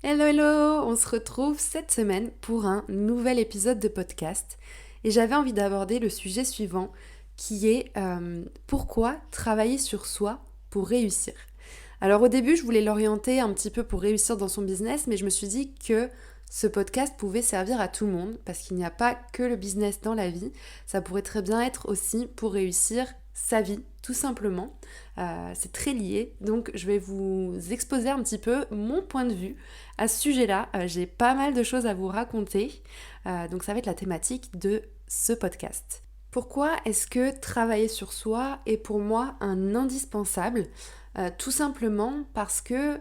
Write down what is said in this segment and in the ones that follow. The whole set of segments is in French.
Hello hello, on se retrouve cette semaine pour un nouvel épisode de podcast et j'avais envie d'aborder le sujet suivant qui est pourquoi travailler sur soi pour réussir. Alors au début je voulais l'orienter un petit peu pour réussir dans son business mais je me suis dit que ce podcast pouvait servir à tout le monde parce qu'il n'y a pas que le business dans la vie, ça pourrait très bien être aussi pour réussir sa vie tout simplement. C'est très lié, donc je vais vous exposer un petit peu mon point de vue à ce sujet-là. J'ai pas mal de choses à vous raconter, donc ça va être la thématique de ce podcast. Pourquoi est-ce que travailler sur soi est pour moi un indispensable? Tout simplement parce que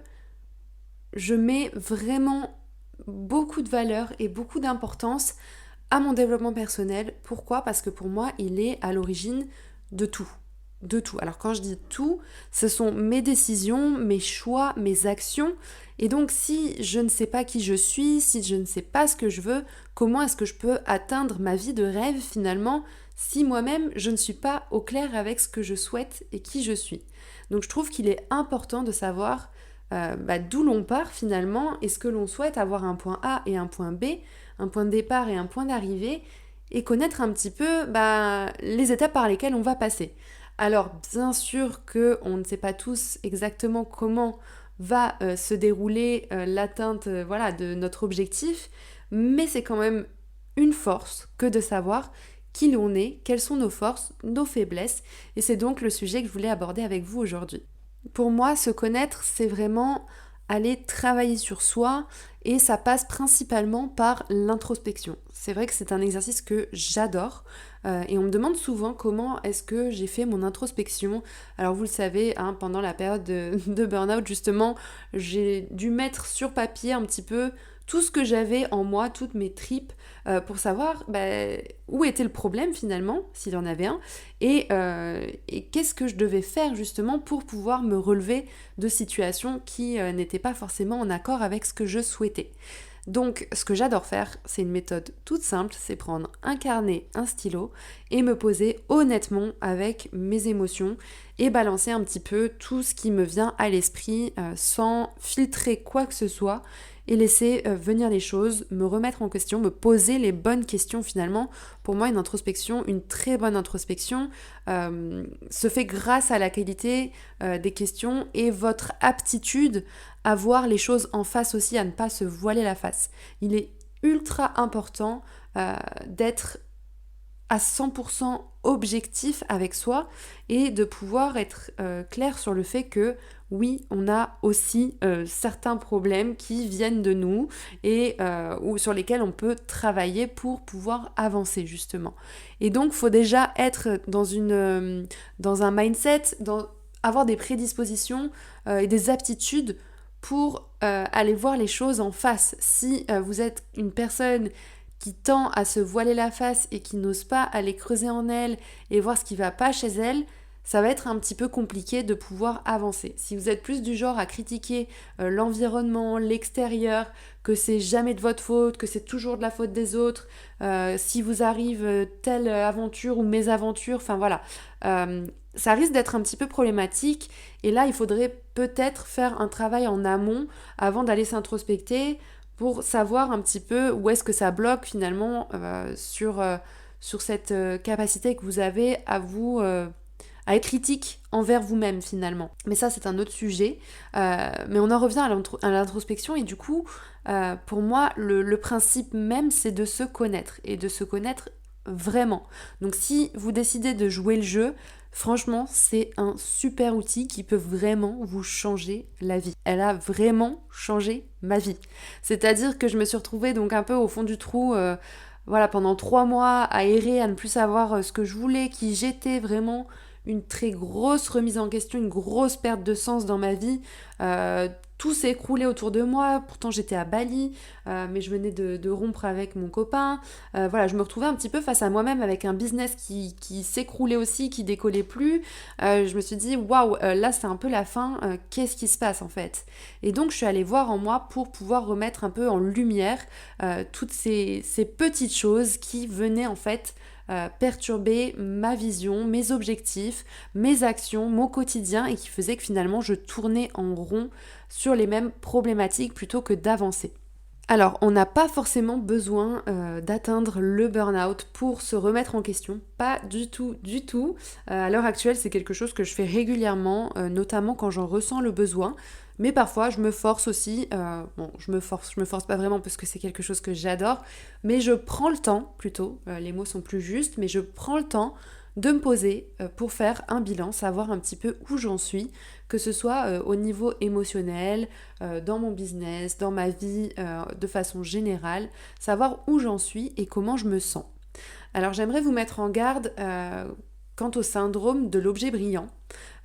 je mets vraiment beaucoup de valeur et beaucoup d'importance à mon développement personnel. Pourquoi? Parce que pour moi, il est à l'origine de tout. De tout. Alors quand je dis tout, ce sont mes décisions, mes choix, mes actions. Et donc si je ne sais pas qui je suis, si je ne sais pas ce que je veux, comment est-ce que je peux atteindre ma vie de rêve finalement si moi-même je ne suis pas au clair avec ce que je souhaite et qui je suis. Donc je trouve qu'il est important de savoir d'où l'on part finalement et ce que l'on souhaite, avoir un point A et un point B, un point de départ et un point d'arrivée, et connaître un petit peu les étapes par lesquelles on va passer. Alors bien sûr qu'on ne sait pas tous exactement comment va se dérouler l'atteinte de notre objectif, mais c'est quand même une force que de savoir qui l'on est, quelles sont nos forces, nos faiblesses, et c'est donc le sujet que je voulais aborder avec vous aujourd'hui. Pour moi, se connaître, c'est vraiment aller travailler sur soi et ça passe principalement par l'introspection. C'est vrai que c'est un exercice que j'adore et on me demande souvent comment est-ce que j'ai fait mon introspection. Alors vous le savez, pendant la période de burn-out justement, j'ai dû mettre sur papier un petit peu tout ce que j'avais en moi, toutes mes tripes, pour savoir où était le problème finalement, s'il y en avait un, et qu'est-ce que je devais faire justement pour pouvoir me relever de situations qui n'étaient pas forcément en accord avec ce que je souhaitais. Donc ce que j'adore faire, c'est une méthode toute simple, c'est prendre un carnet, un stylo et me poser honnêtement avec mes émotions et balancer un petit peu tout ce qui me vient à l'esprit sans filtrer quoi que ce soit et laisser venir les choses, me remettre en question, me poser les bonnes questions finalement. Pour moi, une introspection, une très bonne introspection, se fait grâce à la qualité des questions et votre aptitude à voir les choses en face aussi, à ne pas se voiler la face. Il est ultra important d'être à 100% objectif avec soi et de pouvoir être clair sur le fait que oui, on a aussi certains problèmes qui viennent de nous et ou sur lesquels on peut travailler pour pouvoir avancer justement. Et donc, il faut déjà être dans un mindset, avoir des prédispositions et des aptitudes pour aller voir les choses en face. Si vous êtes une personne qui tend à se voiler la face et qui n'ose pas aller creuser en elle et voir ce qui va pas chez elle, ça va être un petit peu compliqué de pouvoir avancer. Si vous êtes plus du genre à critiquer l'environnement, l'extérieur, que c'est jamais de votre faute, que c'est toujours de la faute des autres, si vous arrive telle aventure ou mésaventure, enfin voilà, ça risque d'être un petit peu problématique et là il faudrait peut-être faire un travail en amont avant d'aller s'introspecter pour savoir un petit peu où est-ce que ça bloque finalement sur cette capacité que vous avez à être critique envers vous-même finalement. Mais ça c'est un autre sujet. Mais on en revient à l'introspection et du coup, pour moi, le principe même c'est de se connaître et de se connaître vraiment. Donc si vous décidez de jouer le jeu, franchement, c'est un super outil qui peut vraiment vous changer la vie. Elle a vraiment changé ma vie. C'est-à-dire que je me suis retrouvée donc un peu au fond du trou pendant 3 mois à errer, à ne plus savoir ce que je voulais, qui j'étais, vraiment une très grosse remise en question, une grosse perte de sens dans ma vie. Tout s'est écroulé autour de moi, pourtant j'étais à Bali, mais je venais de rompre avec mon copain. Je me retrouvais un petit peu face à moi-même avec un business qui s'écroulait aussi, qui décollait plus. Je me suis dit, waouh, là c'est un peu la fin, qu'est-ce qui se passe en fait? Et donc je suis allée voir en moi pour pouvoir remettre un peu en lumière toutes ces petites choses qui venaient en fait perturber ma vision, mes objectifs, mes actions, mon quotidien et qui faisait que finalement je tournais en rond sur les mêmes problématiques plutôt que d'avancer. Alors, on n'a pas forcément besoin d'atteindre le burn-out pour se remettre en question. Pas du tout, du tout. À l'heure actuelle, c'est quelque chose que je fais régulièrement, notamment quand j'en ressens le besoin. Mais parfois, je me force aussi. Je me force pas vraiment parce que c'est quelque chose que j'adore. Mais je prends le temps, plutôt, les mots sont plus justes, mais je prends le temps de me poser pour faire un bilan, savoir un petit peu où j'en suis, que ce soit au niveau émotionnel, dans mon business, dans ma vie de façon générale, savoir où j'en suis et comment je me sens. Alors j'aimerais vous mettre en garde quant au syndrome de l'objet brillant.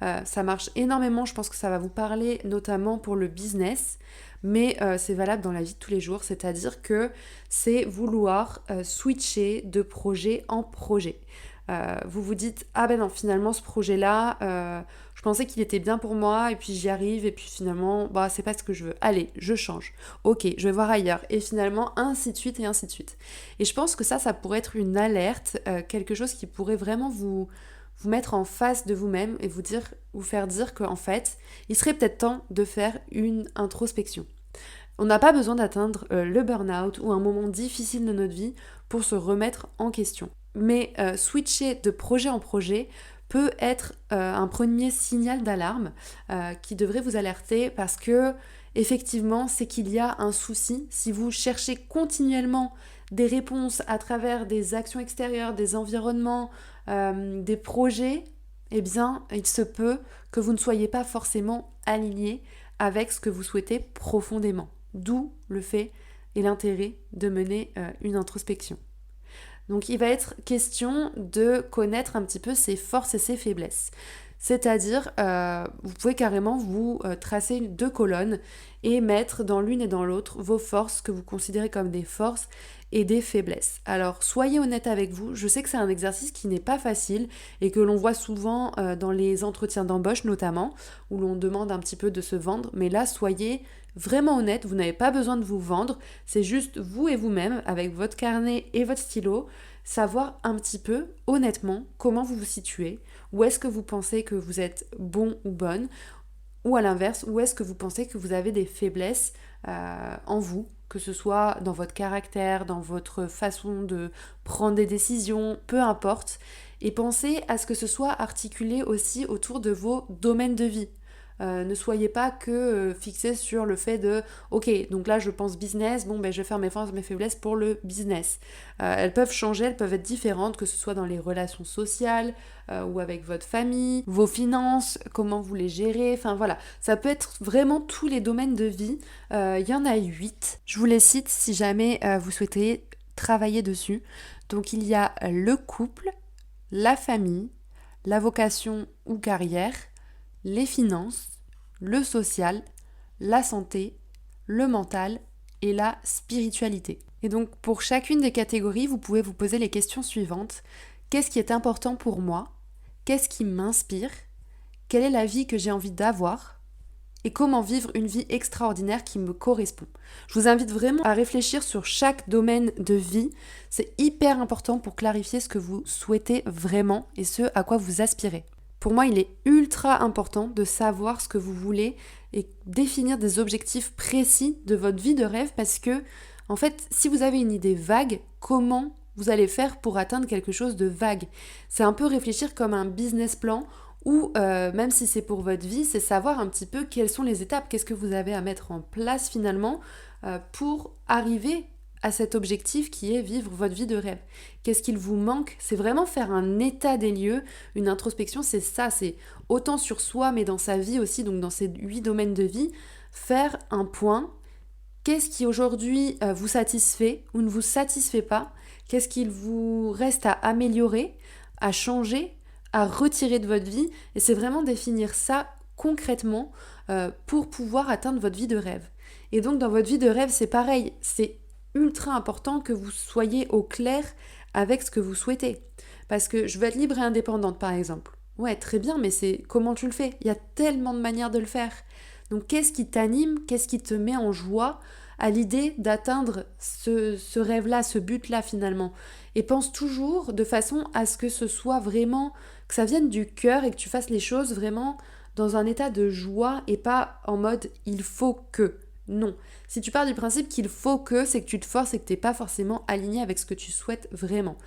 Ça marche énormément, je pense que ça va vous parler notamment pour le business, mais c'est valable dans la vie de tous les jours, c'est-à-dire que c'est vouloir switcher de projet en projet. Vous vous dites ah ben non finalement ce projet-là je pensais qu'il était bien pour moi et puis j'y arrive et puis finalement bah c'est pas ce que je veux, allez je change, ok je vais voir ailleurs et finalement ainsi de suite et ainsi de suite. Et je pense que ça pourrait être une alerte, quelque chose qui pourrait vraiment vous mettre en face de vous-même et vous faire dire qu'en fait il serait peut-être temps de faire une introspection. On n'a pas besoin d'atteindre le burn-out ou un moment difficile de notre vie pour se remettre en question. Mais switcher de projet en projet peut être un premier signal d'alarme qui devrait vous alerter parce que effectivement c'est qu'il y a un souci. Si vous cherchez continuellement des réponses à travers des actions extérieures, des environnements, des projets, eh bien il se peut que vous ne soyez pas forcément aligné avec ce que vous souhaitez profondément. D'où le fait et l'intérêt de mener une introspection. Donc il va être question de connaître un petit peu ses forces et ses faiblesses. C'est-à-dire, vous pouvez carrément vous tracer 2 colonnes et mettre dans l'une et dans l'autre vos forces que vous considérez comme des forces et des faiblesses. Alors soyez honnête avec vous, je sais que c'est un exercice qui n'est pas facile et que l'on voit souvent dans les entretiens d'embauche notamment, où l'on demande un petit peu de se vendre, mais là soyez vraiment honnête, vous n'avez pas besoin de vous vendre, c'est juste vous et vous-même, avec votre carnet et votre stylo, savoir un petit peu, honnêtement, comment vous vous situez, où est-ce que vous pensez que vous êtes bon ou bonne, ou à l'inverse, où est-ce que vous pensez que vous avez des faiblesses en vous, que ce soit dans votre caractère, dans votre façon de prendre des décisions, peu importe, et pensez à ce que ce soit articulé aussi autour de vos domaines de vie. Ne soyez pas que fixés sur le fait de ok donc là je pense business, bon ben je vais faire mes forces, mes faiblesses pour le business. Elles peuvent changer, elles peuvent être différentes, que ce soit dans les relations sociales ou avec votre famille, vos finances, comment vous les gérez, enfin voilà, ça peut être vraiment tous les domaines de vie. Il y en a 8, je vous les cite si jamais vous souhaitez travailler dessus. Donc il y a le couple, la famille, la vocation ou carrière, les finances, le social, la santé, le mental et la spiritualité. Et donc pour chacune des catégories, vous pouvez vous poser les questions suivantes. Qu'est-ce qui est important pour moi ? Qu'est-ce qui m'inspire ? Quelle est la vie que j'ai envie d'avoir ? Et comment vivre une vie extraordinaire qui me correspond ? Je vous invite vraiment à réfléchir sur chaque domaine de vie. C'est hyper important pour clarifier ce que vous souhaitez vraiment et ce à quoi vous aspirez. Pour moi, il est ultra important de savoir ce que vous voulez et définir des objectifs précis de votre vie de rêve parce que, en fait, si vous avez une idée vague, comment vous allez faire pour atteindre quelque chose de vague ? C'est un peu réfléchir comme un business plan ou même si c'est pour votre vie, c'est savoir un petit peu quelles sont les étapes, qu'est-ce que vous avez à mettre en place finalement pour arriver à cet objectif qui est vivre votre vie de rêve. Qu'est-ce qu'il vous manque ? C'est vraiment faire un état des lieux, une introspection, c'est ça, c'est autant sur soi mais dans sa vie aussi, donc dans ces 8 domaines de vie, faire un point. Qu'est-ce qui aujourd'hui vous satisfait ou ne vous satisfait pas ? Qu'est-ce qu'il vous reste à améliorer, à changer, à retirer de votre vie ? Et c'est vraiment définir ça concrètement pour pouvoir atteindre votre vie de rêve. Et donc dans votre vie de rêve, c'est pareil, c'est ultra important que vous soyez au clair avec ce que vous souhaitez. Parce que je veux être libre et indépendante par exemple. Ouais, très bien, mais c'est comment tu le fais ? Il y a tellement de manières de le faire. Donc qu'est-ce qui t'anime ? Qu'est-ce qui te met en joie à l'idée d'atteindre ce rêve-là, ce but-là finalement ? Et pense toujours de façon à ce que ce soit vraiment, que ça vienne du cœur et que tu fasses les choses vraiment dans un état de joie et pas en mode il faut que. Non. Si tu pars du principe qu'il faut que, c'est que tu te forces et que tu n'es pas forcément aligné avec ce que tu souhaites vraiment.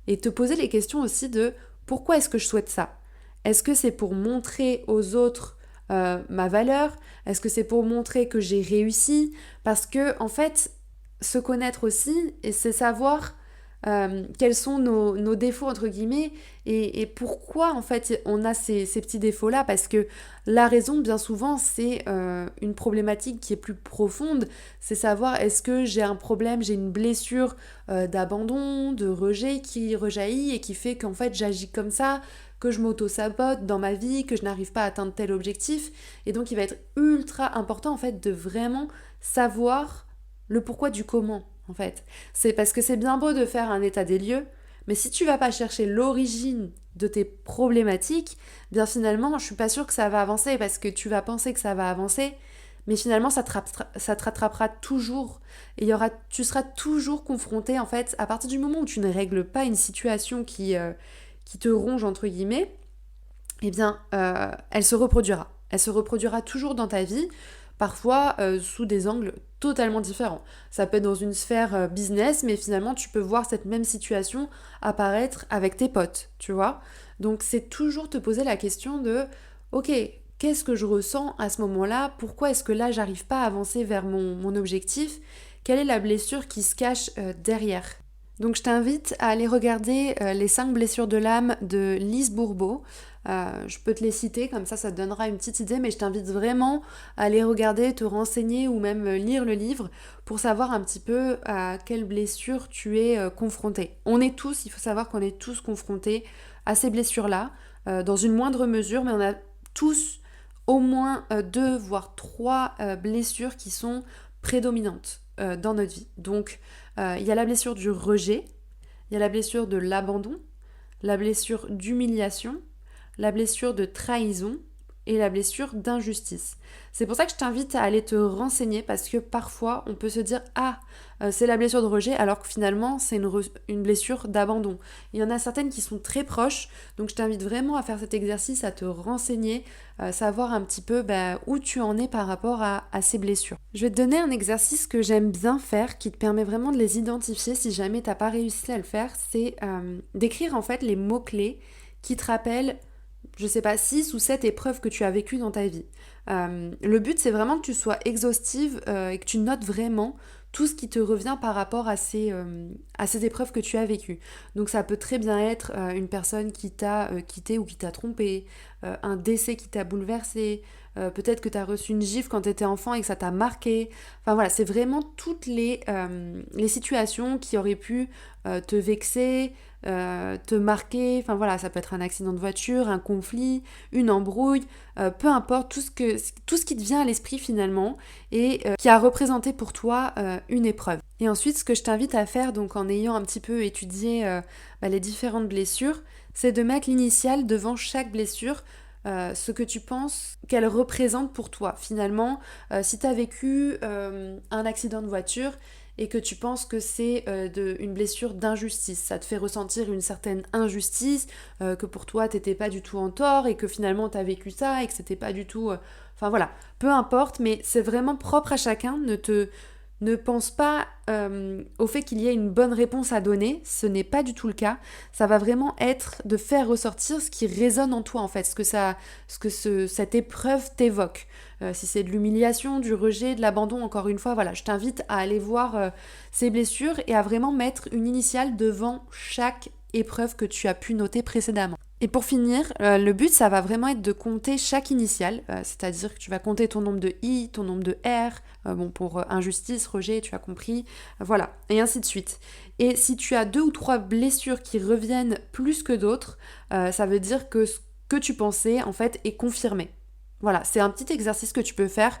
Et te poser les questions aussi de pourquoi est-ce que je souhaite ça? Est-ce que c'est pour montrer aux autres ma valeur? Est-ce que c'est pour montrer que j'ai réussi? Parce que, en fait, se connaître aussi, et c'est savoir quels sont nos défauts, entre guillemets, et pourquoi, en fait, on a ces petits défauts-là. Parce que la raison, bien souvent, c'est une problématique qui est plus profonde. C'est savoir, est-ce que j'ai un problème, j'ai une blessure d'abandon, de rejet qui rejaillit et qui fait qu'en fait, j'agis comme ça, que je m'auto-sabote dans ma vie, que je n'arrive pas à atteindre tel objectif. Et donc, il va être ultra important, en fait, de vraiment savoir le pourquoi du comment, en fait. C'est parce que c'est bien beau de faire un état des lieux, mais si tu vas pas chercher l'origine de tes problématiques, bien finalement, je suis pas sûre que ça va avancer, parce que tu vas penser que ça va avancer, mais finalement, ça te rattrapera toujours. Et tu seras toujours confronté, en fait, à partir du moment où tu ne règles pas une situation qui te ronge, entre guillemets, eh bien, elle se reproduira. Elle se reproduira toujours dans ta vie, parfois sous des angles totalement différents. Ça peut être dans une sphère business, mais finalement, tu peux voir cette même situation apparaître avec tes potes, tu vois. Donc, c'est toujours te poser la question de, ok, qu'est-ce que je ressens à ce moment-là? Pourquoi est-ce que là, j'arrive pas à avancer vers mon objectif? Quelle est la blessure qui se cache derrière? Donc je t'invite à aller regarder les 5 blessures de l'âme de Lise Bourbeau. Je peux te les citer, comme ça te donnera une petite idée, mais je t'invite vraiment à aller regarder, te renseigner ou même lire le livre pour savoir un petit peu à quelle blessure tu es confronté. Il faut savoir qu'on est tous confrontés à ces blessures-là, dans une moindre mesure, mais on a tous au moins 2 voire 3 blessures qui sont prédominantes dans notre vie. Donc il y a la blessure du rejet, il y a la blessure de l'abandon, la blessure d'humiliation, la blessure de trahison et la blessure d'injustice. C'est pour ça que je t'invite à aller te renseigner, parce que parfois on peut se dire c'est la blessure de rejet, alors que finalement c'est une blessure d'abandon. Il y en a certaines qui sont très proches, donc je t'invite vraiment à faire cet exercice, à te renseigner, savoir un petit peu où tu en es par rapport à ces blessures. Je vais te donner un exercice que j'aime bien faire, qui te permet vraiment de les identifier si jamais t'as pas réussi à le faire, c'est d'écrire en fait les mots-clés qui te rappellent, je sais pas, 6 ou 7 épreuves que tu as vécues dans ta vie. Le but, c'est vraiment que tu sois exhaustive et que tu notes vraiment tout ce qui te revient par rapport à ces épreuves que tu as vécues. Donc ça peut très bien être une personne qui t'a quitté ou qui t'a trompé, un décès qui t'a bouleversé, peut-être que tu as reçu une gifle quand tu étais enfant et que ça t'a marqué. Enfin voilà, c'est vraiment toutes les situations qui auraient pu te vexer, te marquer. Enfin voilà, ça peut être un accident de voiture, un conflit, une embrouille, peu importe, tout ce qui te vient à l'esprit finalement et qui a représenté pour toi une épreuve. Et ensuite, ce que je t'invite à faire, donc en ayant un petit peu étudié les différentes blessures, c'est de mettre l'initiale devant chaque blessure, ce que tu penses qu'elle représente pour toi. Finalement, si tu as vécu un accident de voiture et que tu penses que c'est une blessure d'injustice, ça te fait ressentir une certaine injustice, que pour toi t'étais pas du tout en tort et que finalement t'as vécu ça et que c'était pas du tout... Enfin voilà, peu importe, mais c'est vraiment propre à chacun. Ne pense pas au fait qu'il y ait une bonne réponse à donner, ce n'est pas du tout le cas. Ça va vraiment être de faire ressortir ce qui résonne en toi en fait, cette épreuve t'évoque. Si c'est de l'humiliation, du rejet, de l'abandon, encore une fois, voilà, je t'invite à aller voir ces blessures et à vraiment mettre une initiale devant chaque épreuve que tu as pu noter précédemment. Et pour finir, le but, ça va vraiment être de compter chaque initiale, c'est-à-dire que tu vas compter ton nombre de I, ton nombre de R, pour injustice, rejet, tu as compris, voilà, et ainsi de suite. Et si tu as 2 ou 3 blessures qui reviennent plus que d'autres, ça veut dire que ce que tu pensais, en fait, est confirmé. Voilà, c'est un petit exercice que tu peux faire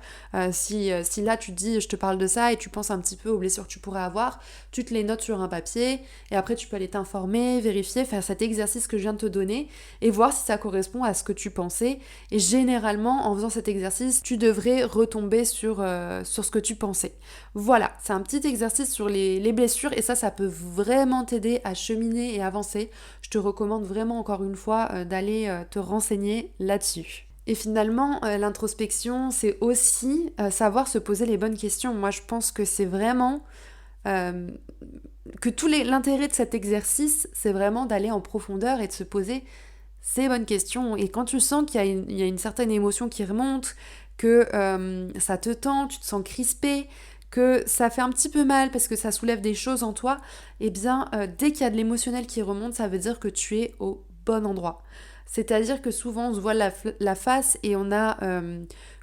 si là tu te dis je te parle de ça et tu penses un petit peu aux blessures que tu pourrais avoir, tu te les notes sur un papier et après tu peux aller t'informer, vérifier, faire cet exercice que je viens de te donner et voir si ça correspond à ce que tu pensais. Et généralement en faisant cet exercice, tu devrais retomber sur ce que tu pensais. Voilà, c'est un petit exercice sur les blessures et ça peut vraiment t'aider à cheminer et avancer. Je te recommande vraiment encore une fois d'aller te renseigner là-dessus. Et finalement, l'introspection, c'est aussi savoir se poser les bonnes questions. Moi, je pense que c'est vraiment euh, que l'intérêt de cet exercice, c'est vraiment d'aller en profondeur et de se poser ces bonnes questions. Et quand tu sens il y a une certaine émotion qui remonte, que ça te tend, tu te sens crispé, que ça fait un petit peu mal parce que ça soulève des choses en toi, eh bien, dès qu'il y a de l'émotionnel qui remonte, ça veut dire que tu es au bon endroit. C'est-à-dire que souvent, on se voit la face et on a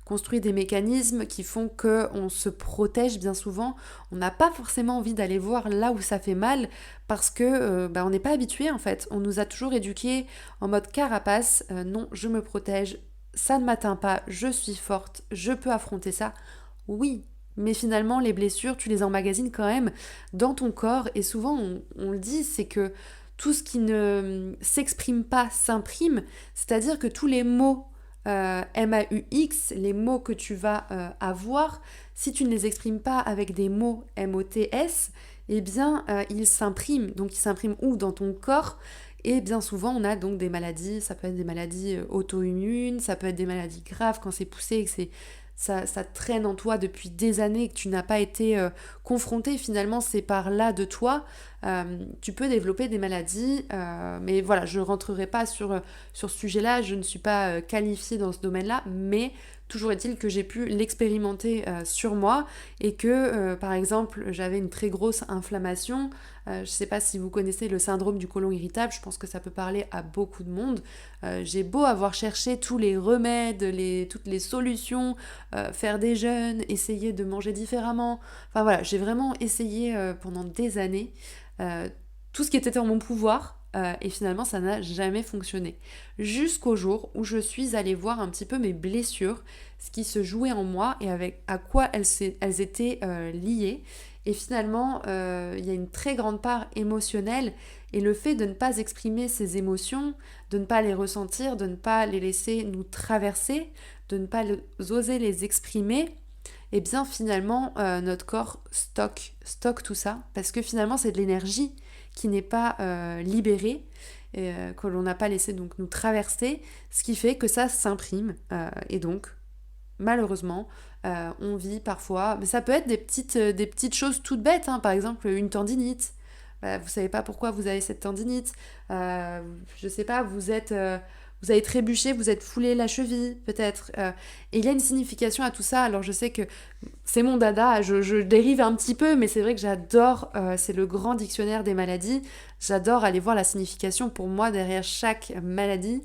construit des mécanismes qui font qu'on se protège bien souvent. On n'a pas forcément envie d'aller voir là où ça fait mal parce que on n'est pas habitué en fait. On nous a toujours éduqués en mode carapace. Non, je me protège, ça ne m'atteint pas, je suis forte, je peux affronter ça. Oui, mais finalement, les blessures, tu les emmagasines quand même dans ton corps. Et souvent, on le dit, c'est que tout ce qui ne s'exprime pas s'imprime. C'est-à-dire que tous les mots MAUX, les mots que tu vas avoir, si tu ne les exprimes pas avec des mots MOTS, eh bien, ils s'impriment. Donc, ils s'impriment où? Dans ton corps. Et bien souvent, on a donc des maladies, ça peut être des maladies auto-immunes, ça peut être des maladies graves quand c'est poussé et que ça traîne en toi depuis des années et que tu n'as pas été confronté, finalement c'est par là de toi, tu peux développer des maladies, mais voilà, je ne rentrerai pas sur ce sujet-là, je ne suis pas qualifiée dans ce domaine-là, mais toujours est-il que j'ai pu l'expérimenter sur moi et que, par exemple, j'avais une très grosse inflammation. Je ne sais pas si vous connaissez le syndrome du côlon irritable, je pense que ça peut parler à beaucoup de monde. J'ai beau avoir cherché tous les remèdes, toutes les solutions, faire des jeûnes, essayer de manger différemment. Enfin voilà, j'ai vraiment essayé pendant des années tout ce qui était en mon pouvoir. Et finalement, ça n'a jamais fonctionné. Jusqu'au jour où je suis allée voir un petit peu mes blessures, ce qui se jouait en moi et à quoi elles étaient liées. Et finalement, il y a une très grande part émotionnelle. Et le fait de ne pas exprimer ces émotions, de ne pas les ressentir, de ne pas les laisser nous traverser, de ne pas oser les exprimer, et bien finalement notre corps stocke tout ça parce que finalement c'est de l'énergie qui n'est pas libérée, que l'on n'a pas laissé donc nous traverser, ce qui fait que ça s'imprime et donc malheureusement on vit parfois, mais ça peut être des petites choses toutes bêtes, hein, par exemple une tendinite. Vous savez pas pourquoi vous avez cette tendinite, je sais pas, vous avez trébuché, vous êtes foulé la cheville, peut-être. Et il y a une signification à tout ça. Alors je sais que c'est mon dada, je dérive un petit peu, mais c'est vrai que j'adore, c'est le grand dictionnaire des maladies. J'adore aller voir la signification pour moi derrière chaque maladie.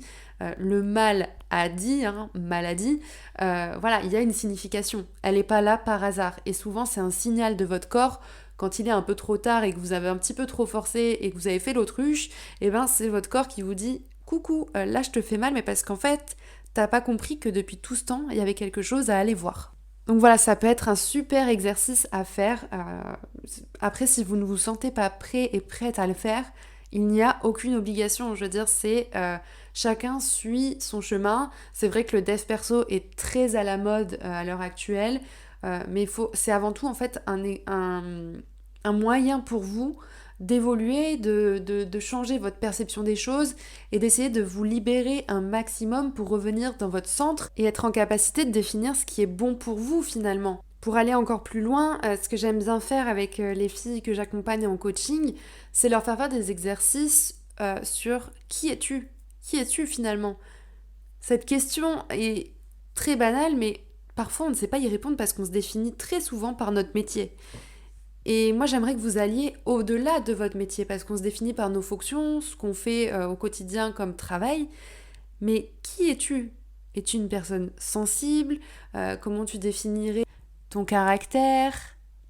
Le mal a dit, hein, maladie, voilà, il y a une signification. Elle n'est pas là par hasard. Et souvent, c'est un signal de votre corps. Quand il est un peu trop tard et que vous avez un petit peu trop forcé et que vous avez fait l'autruche, et ben c'est votre corps qui vous dit coucou, là je te fais mal, mais parce qu'en fait, t'as pas compris que depuis tout ce temps, il y avait quelque chose à aller voir. Donc voilà, ça peut être un super exercice à faire. Après, si vous ne vous sentez pas prêt et prête à le faire, il n'y a aucune obligation. Je veux dire, c'est chacun suit son chemin. C'est vrai que le dev perso est très à la mode à l'heure actuelle, mais c'est avant tout en fait un moyen pour vous d'évoluer, de changer votre perception des choses et d'essayer de vous libérer un maximum pour revenir dans votre centre et être en capacité de définir ce qui est bon pour vous finalement. Pour aller encore plus loin, ce que j'aime bien faire avec les filles que j'accompagne en coaching, c'est leur faire des exercices sur qui es-tu? Qui es-tu finalement? Cette question est très banale, mais parfois on ne sait pas y répondre parce qu'on se définit très souvent par notre métier. Et moi, j'aimerais que vous alliez au-delà de votre métier, parce qu'on se définit par nos fonctions, ce qu'on fait au quotidien comme travail. Mais qui es-tu? Es-tu une personne sensible? Comment tu définirais ton caractère,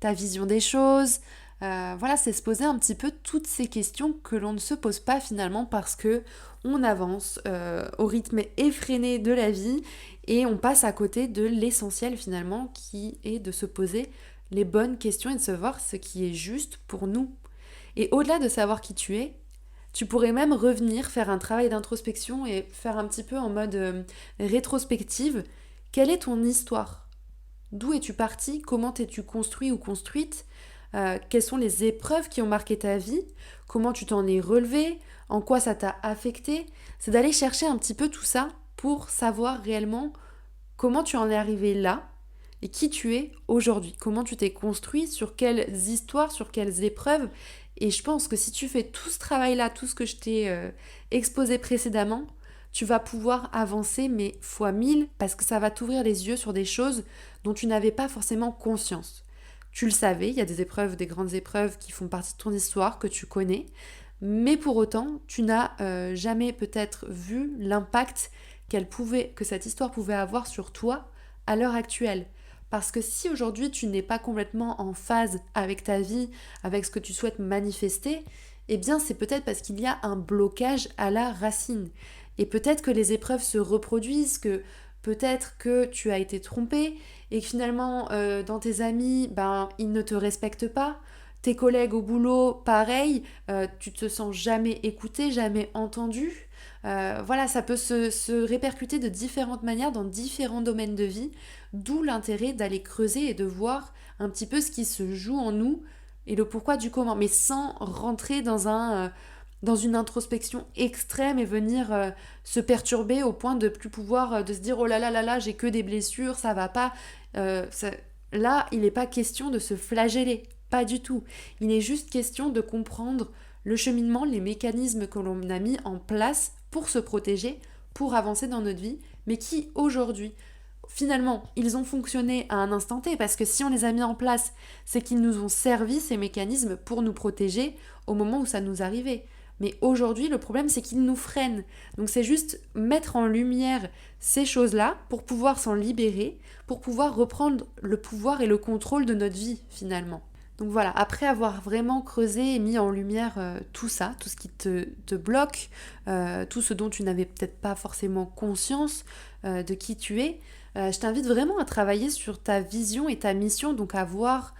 ta vision des choses? Voilà, c'est se poser un petit peu toutes ces questions que l'on ne se pose pas finalement parce que on avance au rythme effréné de la vie et on passe à côté de l'essentiel finalement qui est de se poser les bonnes questions et de se voir ce qui est juste pour nous. Et au-delà de savoir qui tu es, tu pourrais même revenir faire un travail d'introspection et faire un petit peu en mode rétrospective. Quelle est ton histoire? D'où es-tu parti? Comment t'es-tu construit ou construite? Quelles sont les épreuves qui ont marqué ta vie? Comment tu t'en es relevé? En quoi ça t'a affecté? C'est d'aller chercher un petit peu tout ça pour savoir réellement comment tu en es arrivé là et qui tu es aujourd'hui. Comment tu t'es construit, sur quelles histoires, sur quelles épreuves. Et je pense que si tu fais tout ce travail-là, tout ce que je t'ai exposé précédemment, tu vas pouvoir avancer, mais fois 1000, parce que ça va t'ouvrir les yeux sur des choses dont tu n'avais pas forcément conscience. Tu le savais, il y a des épreuves, des grandes épreuves qui font partie de ton histoire, que tu connais, mais pour autant, tu n'as jamais peut-être vu l'impact que cette histoire pouvait avoir sur toi à l'heure actuelle. Parce que si aujourd'hui tu n'es pas complètement en phase avec ta vie, avec ce que tu souhaites manifester, eh bien c'est peut-être parce qu'il y a un blocage à la racine. Et peut-être que les épreuves se reproduisent, que peut-être que tu as été trompé et que finalement dans tes amis, ils ne te respectent pas. Tes collègues au boulot, pareil, tu te sens jamais écouté, jamais entendu. Voilà, ça peut se répercuter de différentes manières dans différents domaines de vie, d'où l'intérêt d'aller creuser et de voir un petit peu ce qui se joue en nous et le pourquoi du comment, mais sans rentrer dans une introspection extrême et venir se perturber au point de plus pouvoir, de se dire oh là là là là, j'ai que des blessures, ça va pas. Là, il n'est pas question de se flageller, pas du tout. Il est juste question de comprendre le cheminement, les mécanismes que l'on a mis en place pour se protéger, pour avancer dans notre vie, mais qui aujourd'hui, finalement, ils ont fonctionné à un instant T, parce que si on les a mis en place, c'est qu'ils nous ont servi ces mécanismes pour nous protéger au moment où ça nous arrivait. Mais aujourd'hui, le problème, c'est qu'ils nous freinent. Donc c'est juste mettre en lumière ces choses-là pour pouvoir s'en libérer, pour pouvoir reprendre le pouvoir et le contrôle de notre vie, finalement. Donc voilà, après avoir vraiment creusé et mis en lumière tout ça, tout ce qui te bloque, tout ce dont tu n'avais peut-être pas forcément conscience de qui tu es, je t'invite vraiment à travailler sur ta vision et ta mission, donc à voir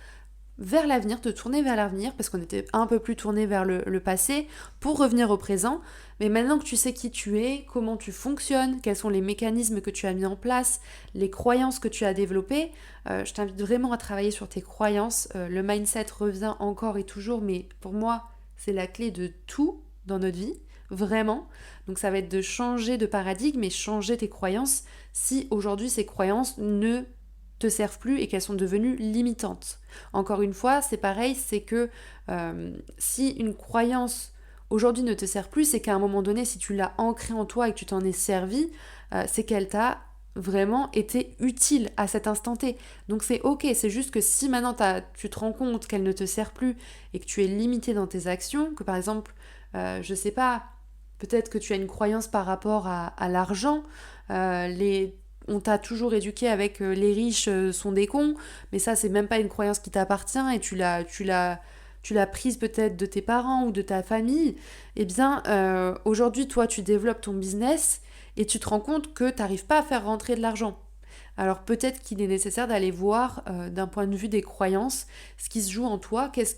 vers l'avenir, te tourner vers l'avenir, parce qu'on était un peu plus tourné vers le passé, pour revenir au présent. Mais maintenant que tu sais qui tu es, comment tu fonctionnes, quels sont les mécanismes que tu as mis en place, les croyances que tu as développées, je t'invite vraiment à travailler sur tes croyances. Le mindset revient encore et toujours, mais pour moi, c'est la clé de tout dans notre vie, vraiment. Donc ça va être de changer de paradigme et changer tes croyances si aujourd'hui ces croyances ne te servent plus et qu'elles sont devenues limitantes. Encore une fois, c'est pareil, c'est que si une croyance aujourd'hui ne te sert plus, c'est qu'à un moment donné, si tu l'as ancrée en toi et que tu t'en es servi, c'est qu'elle t'a vraiment été utile à cet instant T. Donc c'est ok, c'est juste que si maintenant tu te rends compte qu'elle ne te sert plus et que tu es limité dans tes actions, que par exemple, je sais pas, peut-être que tu as une croyance par rapport à l'argent, on t'a toujours éduqué avec les riches sont des cons, mais ça c'est même pas une croyance qui t'appartient et tu l'as prise peut-être de tes parents ou de ta famille. Eh bien aujourd'hui toi tu développes ton business et tu te rends compte que tu n'arrives pas à faire rentrer de l'argent. Alors peut-être qu'il est nécessaire d'aller voir d'un point de vue des croyances ce qui se joue en toi, qu'est-ce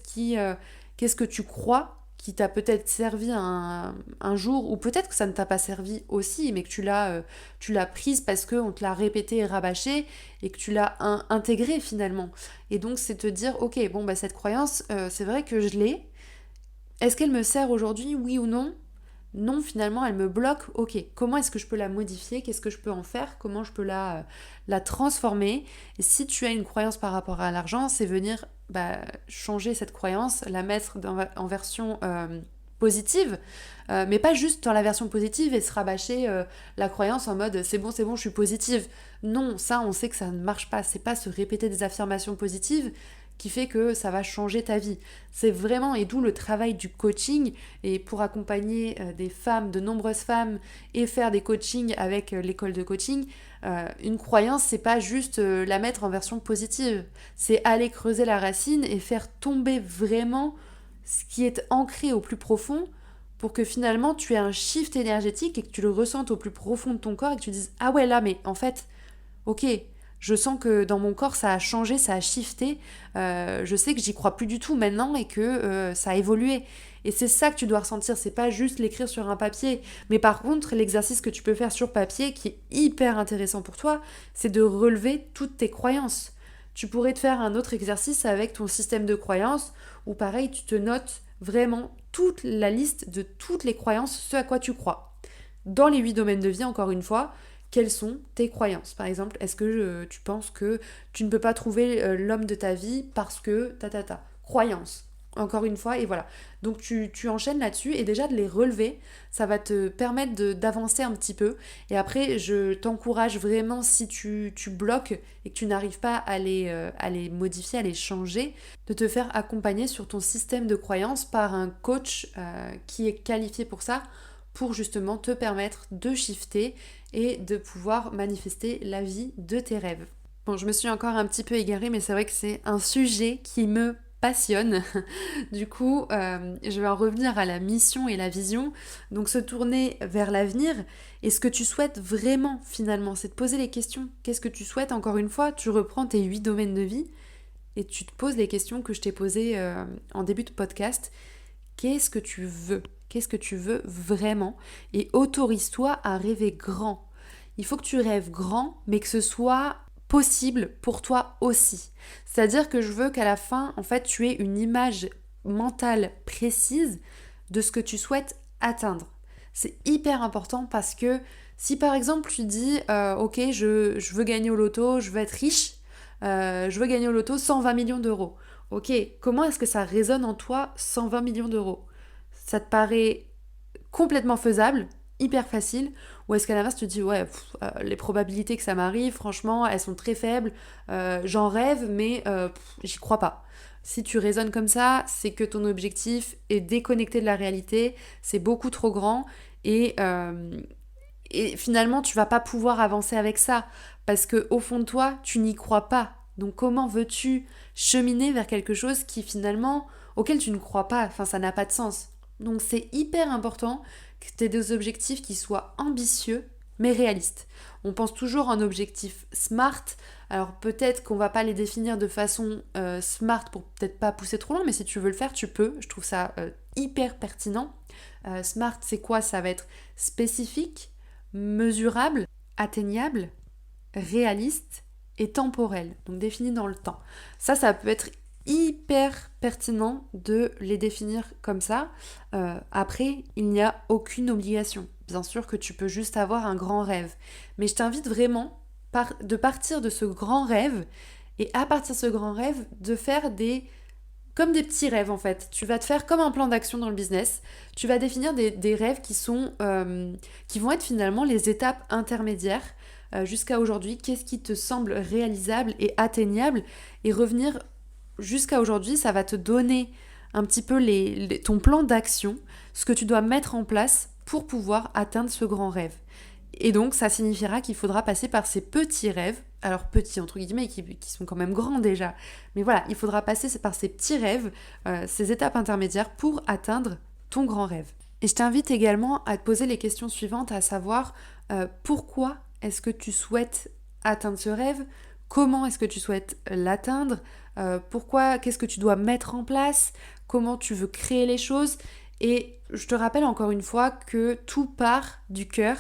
que tu crois qui t'a peut-être servi un jour, ou peut-être que ça ne t'a pas servi aussi, mais que tu l'as prise parce qu'on te l'a répété et rabâché, et que tu l'as intégrée finalement. Et donc c'est te dire, ok, bon cette croyance, c'est vrai que je l'ai. Est-ce qu'elle me sert aujourd'hui, oui ou non ? Non, finalement, elle me bloque. Ok, comment est-ce que je peux la modifier ? Qu'est-ce que je peux en faire ? Comment je peux la transformer ? Et si tu as une croyance par rapport à l'argent, c'est venir changer cette croyance, la mettre en version positive, mais pas juste dans la version positive et se rabâcher la croyance en mode c'est bon, je suis positive. Non, ça, on sait que ça ne marche pas. C'est pas se répéter des affirmations positives qui fait que ça va changer ta vie. C'est vraiment, et d'où le travail du coaching, et pour accompagner des femmes, de nombreuses femmes, et faire des coachings avec l'école de coaching, une croyance, c'est pas juste la mettre en version positive, c'est aller creuser la racine et faire tomber vraiment ce qui est ancré au plus profond pour que finalement tu aies un shift énergétique et que tu le ressentes au plus profond de ton corps et que tu dises « Ah ouais, là, mais en fait, ok, je sens que dans mon corps, ça a changé, ça a shifté. Je sais que j'y crois plus du tout maintenant et que ça a évolué. » Et c'est ça que tu dois ressentir. C'est pas juste l'écrire sur un papier. Mais par contre, l'exercice que tu peux faire sur papier, qui est hyper intéressant pour toi, c'est de relever toutes tes croyances. Tu pourrais te faire un autre exercice avec ton système de croyances où pareil, tu te notes vraiment toute la liste de toutes les croyances, ce à quoi tu crois. Dans les 8 domaines de vie, encore une fois, quelles sont tes croyances. Par exemple, est-ce que tu penses que tu ne peux pas trouver l'homme de ta vie parce que croyances. Encore une fois, et voilà. Donc tu enchaînes là-dessus et déjà de les relever, ça va te permettre d'avancer un petit peu. Et après, je t'encourage vraiment, si tu bloques et que tu n'arrives pas à les modifier, à les changer, de te faire accompagner sur ton système de croyances par un coach qui est qualifié pour ça, pour justement te permettre de shifter et de pouvoir manifester la vie de tes rêves. Bon, je me suis encore un petit peu égarée, mais c'est vrai que c'est un sujet qui me passionne. Du coup, je vais en revenir à la mission et la vision. Donc se tourner vers l'avenir. Et ce que tu souhaites vraiment, finalement, c'est de poser les questions. Qu'est-ce que tu souhaites? Encore une fois, tu reprends tes 8 domaines de vie et tu te poses les questions que je t'ai posées en début de podcast. Qu'est-ce que tu veux? Qu'est-ce que tu veux vraiment? Et autorise-toi à rêver grand. Il faut que tu rêves grand, mais que ce soit possible pour toi aussi. C'est-à-dire que je veux qu'à la fin, en fait, tu aies une image mentale précise de ce que tu souhaites atteindre. C'est hyper important parce que si par exemple tu dis ok, je veux gagner au loto, je veux être riche, je veux gagner au loto 120 millions d'euros. Ok, comment est-ce que ça résonne en toi 120 millions d'euros? Ça te paraît complètement faisable, hyper facile, ou est-ce qu'à l'inverse tu te dis ouais, les probabilités que ça m'arrive, franchement, elles sont très faibles, j'en rêve, mais j'y crois pas. Si tu raisonnes comme ça, c'est que ton objectif est déconnecté de la réalité, c'est beaucoup trop grand, et finalement tu vas pas pouvoir avancer avec ça, parce que au fond de toi, tu n'y crois pas. Donc comment veux-tu cheminer vers quelque chose qui finalement, auquel tu ne crois pas? Enfin, ça n'a pas de sens. Donc c'est hyper important que tu aies des objectifs qui soient ambitieux mais réalistes. On pense toujours en objectifs SMART. Alors peut-être qu'on va pas les définir de façon SMART pour peut-être pas pousser trop loin, mais si tu veux le faire, tu peux. Je trouve ça hyper pertinent. SMART, c'est quoi? Ça va être spécifique, mesurable, atteignable, réaliste et temporel, donc défini dans le temps. Ça peut être hyper pertinent de les définir comme ça. Après, il n'y a aucune obligation. Bien sûr que tu peux juste avoir un grand rêve. Mais je t'invite vraiment de partir de ce grand rêve et à partir de ce grand rêve, de faire comme des petits rêves en fait. Tu vas te faire comme un plan d'action dans le business. Tu vas définir des rêves qui vont être finalement les étapes intermédiaires jusqu'à aujourd'hui. Qu'est-ce qui te semble réalisable et atteignable? Et revenir jusqu'à aujourd'hui, ça va te donner un petit peu ton plan d'action, ce que tu dois mettre en place pour pouvoir atteindre ce grand rêve. Et donc, ça signifiera qu'il faudra passer par ces petits rêves, alors petits entre guillemets, qui sont quand même grands déjà, mais voilà, il faudra passer par ces petits rêves, ces étapes intermédiaires pour atteindre ton grand rêve. Et je t'invite également à te poser les questions suivantes, à savoir pourquoi est-ce que tu souhaites atteindre ce rêve? Comment est-ce que tu souhaites l'atteindre? Qu'est-ce que tu dois mettre en place? Comment tu veux créer les choses? Et je te rappelle encore une fois que tout part du cœur,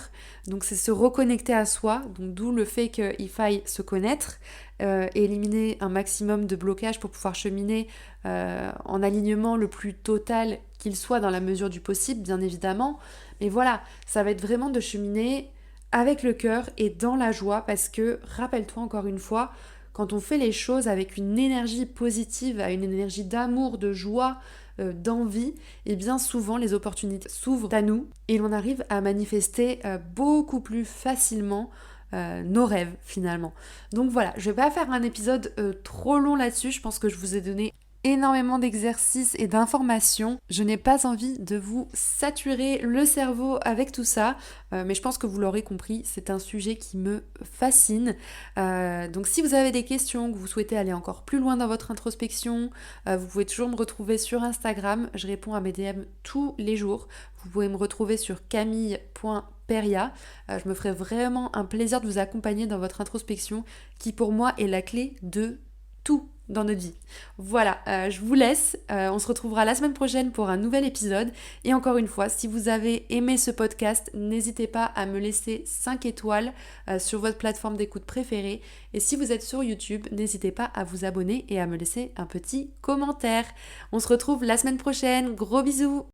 donc c'est se reconnecter à soi, donc d'où le fait qu'il faille se connaître, et éliminer un maximum de blocages pour pouvoir cheminer en alignement le plus total qu'il soit dans la mesure du possible, bien évidemment. Mais voilà, ça va être vraiment de cheminer avec le cœur et dans la joie, parce que, rappelle-toi encore une fois, quand on fait les choses avec une énergie positive, une énergie d'amour, de joie, d'envie, et bien souvent les opportunités s'ouvrent à nous et l'on arrive à manifester beaucoup plus facilement nos rêves finalement. Donc voilà, je vais pas faire un épisode trop long là-dessus, je pense que je vous ai donné énormément d'exercices et d'informations. Je n'ai pas envie de vous saturer le cerveau avec tout ça, mais je pense que vous l'aurez compris, c'est un sujet qui me fascine. Donc si vous avez des questions, que vous souhaitez aller encore plus loin dans votre introspection, vous pouvez toujours me retrouver sur Instagram, je réponds à mes DM tous les jours. Vous pouvez me retrouver sur camille.peria. Je me ferai vraiment un plaisir de vous accompagner dans votre introspection qui pour moi est la clé de tout dans notre vie. Voilà, je vous laisse. On se retrouvera la semaine prochaine pour un nouvel épisode. Et encore une fois, si vous avez aimé ce podcast, n'hésitez pas à me laisser 5 étoiles sur votre plateforme d'écoute préférée. Et si vous êtes sur YouTube, n'hésitez pas à vous abonner et à me laisser un petit commentaire. On se retrouve la semaine prochaine. Gros bisous!